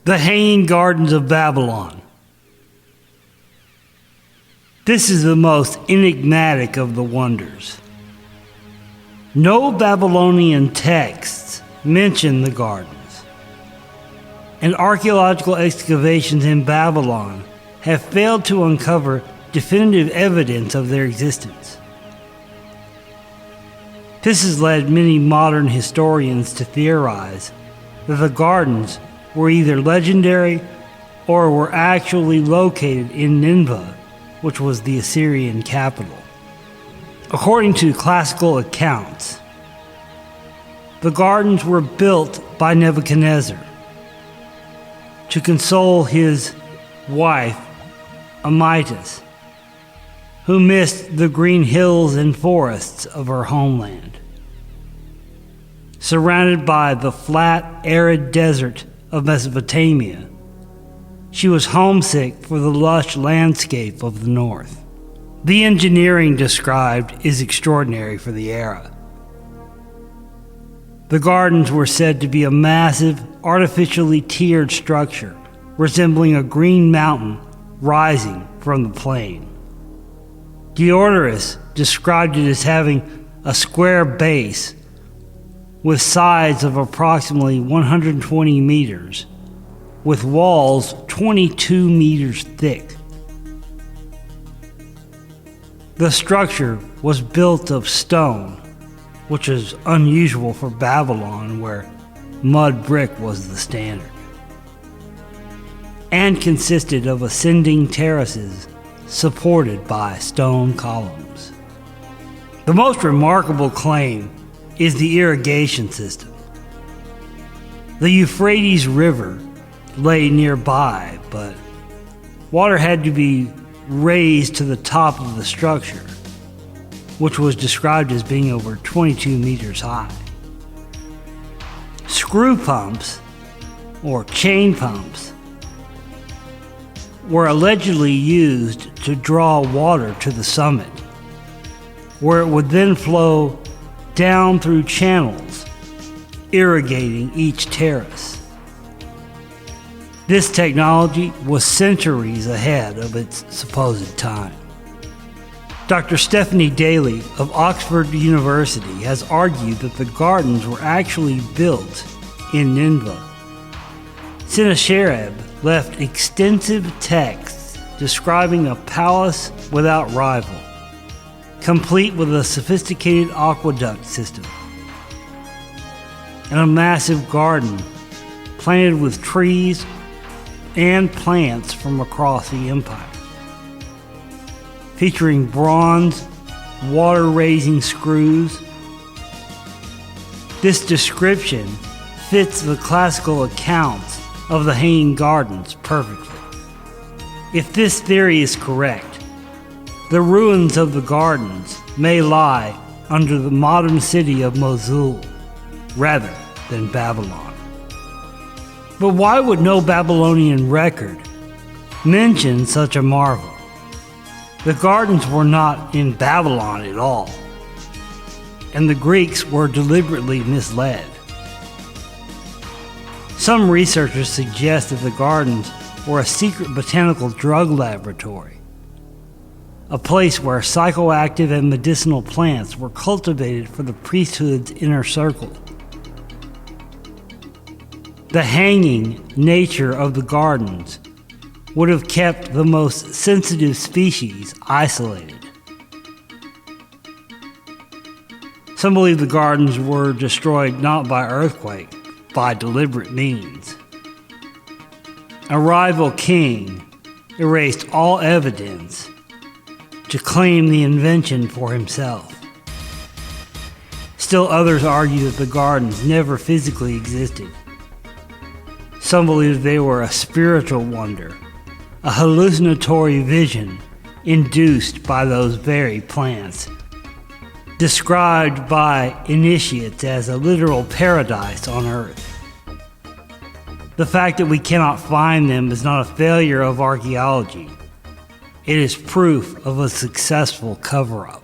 The Hanging Gardens of Babylon. This is the most enigmatic of the wonders. No Babylonian texts mention the gardens, and archaeological excavations in Babylon have failed to uncover definitive evidence of their existence. This has led many modern historians to theorize that the gardens were either legendary or were actually located in Nineveh, which was the Assyrian capital. According to classical accounts, the gardens were built by Nebuchadnezzar to console his wife, Amytas, who missed the green hills and forests of her homeland. Surrounded by the flat, arid desert of Mesopotamia, she was homesick for the lush landscape of the north. The engineering described is extraordinary for the era. The gardens were said to be a massive, artificially tiered structure resembling a green mountain rising from the plain. Diodorus described it as having a square base with sides of approximately 120 meters, with walls 22 meters thick. The structure was built of stone, which is unusual for Babylon, where mud brick was the standard, and consisted of ascending terraces supported by stone columns. The most remarkable claim is the irrigation system. The Euphrates River lay nearby, but water had to be raised to the top of the structure, which was described as being over 22 meters high. Screw pumps, or chain pumps, were allegedly used to draw water to the summit, where it would then flow down through channels, irrigating each terrace. This technology was centuries ahead of its supposed time. Dr. Stephanie Daly of Oxford University has argued that the gardens were actually built in Nineveh. Sennacherib left extensive texts describing a palace without rival, complete with a sophisticated aqueduct system, and a massive garden planted with trees and plants from across the empire, featuring bronze water-raising screws. This description fits the classical accounts of the Hanging Gardens perfectly. If this theory is correct, the ruins of the gardens may lie under the modern city of Mosul rather than Babylon. But why would no Babylonian record mention such a marvel? The gardens were not in Babylon at all, and the Greeks were deliberately misled. Some researchers suggest that the gardens were a secret botanical drug laboratory, a place where psychoactive and medicinal plants were cultivated for the priesthood's inner circle. The hanging nature of the gardens would have kept the most sensitive species isolated. Some believe the gardens were destroyed not by earthquake, by deliberate means. A rival king erased all evidence to claim the invention for himself. Still others argue that the gardens never physically existed. Some believe they were a spiritual wonder, a hallucinatory vision induced by those very plants, described by initiates as a literal paradise on earth. The fact that we cannot find them is not a failure of archaeology. It is proof of a successful cover-up.